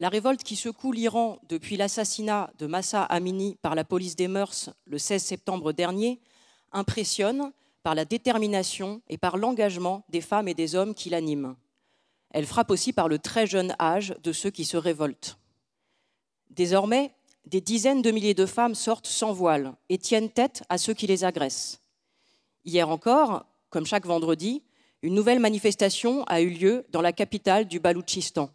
La révolte qui secoue l'Iran depuis l'assassinat de Mahsa Amini par la police des mœurs le 16 septembre dernier impressionne par la détermination et par l'engagement des femmes et des hommes qui l'animent. Elle frappe aussi par le très jeune âge de ceux qui se révoltent. Désormais, des dizaines de milliers de femmes sortent sans voile et tiennent tête à ceux qui les agressent. Hier encore, comme chaque vendredi, une nouvelle manifestation a eu lieu dans la capitale du Baloutchistan.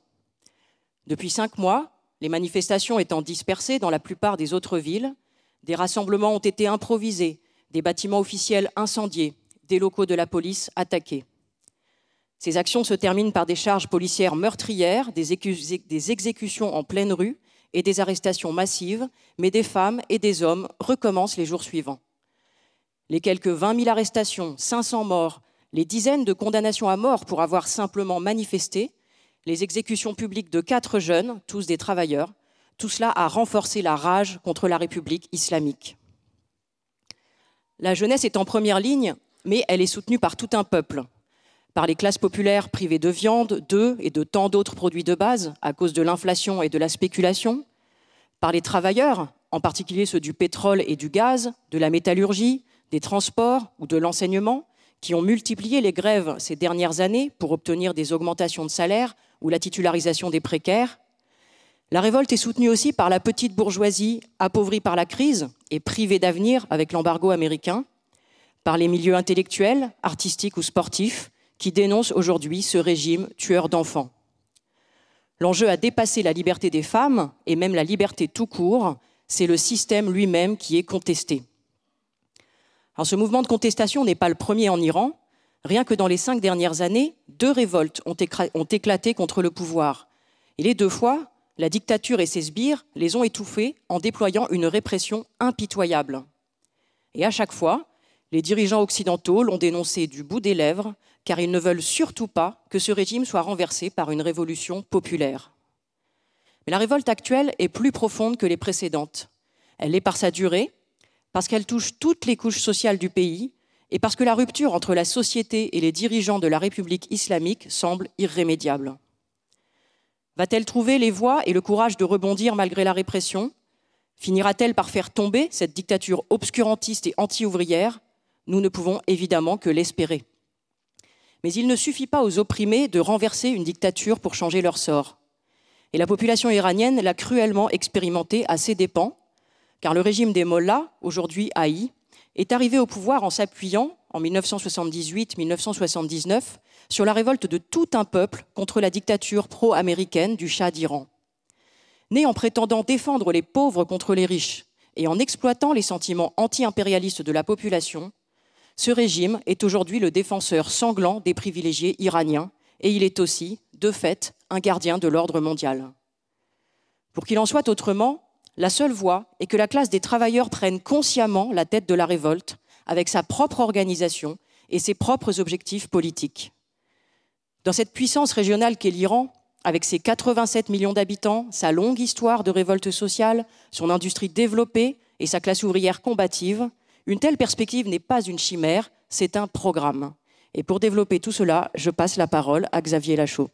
Depuis 5 mois, les manifestations étant dispersées dans la plupart des autres villes, des rassemblements ont été improvisés, des bâtiments officiels incendiés, des locaux de la police attaqués. Ces actions se terminent par des charges policières meurtrières, des exécutions en pleine rue et des arrestations massives, mais des femmes et des hommes recommencent les jours suivants. Les quelques 20 000 arrestations, 500 morts, les dizaines de condamnations à mort pour avoir simplement manifesté, les exécutions publiques de 4 jeunes, tous des travailleurs, tout cela a renforcé la rage contre la République islamique. La jeunesse est en première ligne, mais elle est soutenue par tout un peuple, par les classes populaires privées de viande, d'œufs et de tant d'autres produits de base à cause de l'inflation et de la spéculation, par les travailleurs, en particulier ceux du pétrole et du gaz, de la métallurgie, des transports ou de l'enseignement, qui ont multiplié les grèves ces dernières années pour obtenir des augmentations de salaire ou la titularisation des précaires. La révolte est soutenue aussi par la petite bourgeoisie appauvrie par la crise et privée d'avenir avec l'embargo américain, par les milieux intellectuels, artistiques ou sportifs qui dénoncent aujourd'hui ce régime tueur d'enfants. L'enjeu a dépassé la liberté des femmes et même la liberté tout court, c'est le système lui-même qui est contesté. Alors, ce mouvement de contestation n'est pas le premier en Iran. Rien que dans les 5 dernières années, 2 révoltes ont éclaté contre le pouvoir. Et les 2 fois, la dictature et ses sbires les ont étouffés en déployant une répression impitoyable. Et à chaque fois, les dirigeants occidentaux l'ont dénoncé du bout des lèvres, car ils ne veulent surtout pas que ce régime soit renversé par une révolution populaire. Mais la révolte actuelle est plus profonde que les précédentes. Elle l'est par sa durée, parce qu'elle touche toutes les couches sociales du pays et parce que la rupture entre la société et les dirigeants de la République islamique semble irrémédiable. Va-t-elle trouver les voies et le courage de rebondir malgré la répression? Finira-t-elle par faire tomber cette dictature obscurantiste et anti-ouvrière? Nous ne pouvons évidemment que l'espérer. Mais il ne suffit pas aux opprimés de renverser une dictature pour changer leur sort. Et la population iranienne l'a cruellement expérimenté à ses dépens, car le régime des mollahs, aujourd'hui haï, est arrivé au pouvoir en s'appuyant, en 1978-1979, sur la révolte de tout un peuple contre la dictature pro-américaine du Shah d'Iran. Né en prétendant défendre les pauvres contre les riches et en exploitant les sentiments anti-impérialistes de la population, ce régime est aujourd'hui le défenseur sanglant des privilégiés iraniens et il est aussi, de fait, un gardien de l'ordre mondial. Pour qu'il en soit autrement, la seule voie est que la classe des travailleurs prenne consciemment la tête de la révolte avec sa propre organisation et ses propres objectifs politiques. Dans cette puissance régionale qu'est l'Iran, avec ses 87 millions d'habitants, sa longue histoire de révolte sociale, son industrie développée et sa classe ouvrière combative, une telle perspective n'est pas une chimère, c'est un programme. Et pour développer tout cela, je passe la parole à Xavier Lachaud.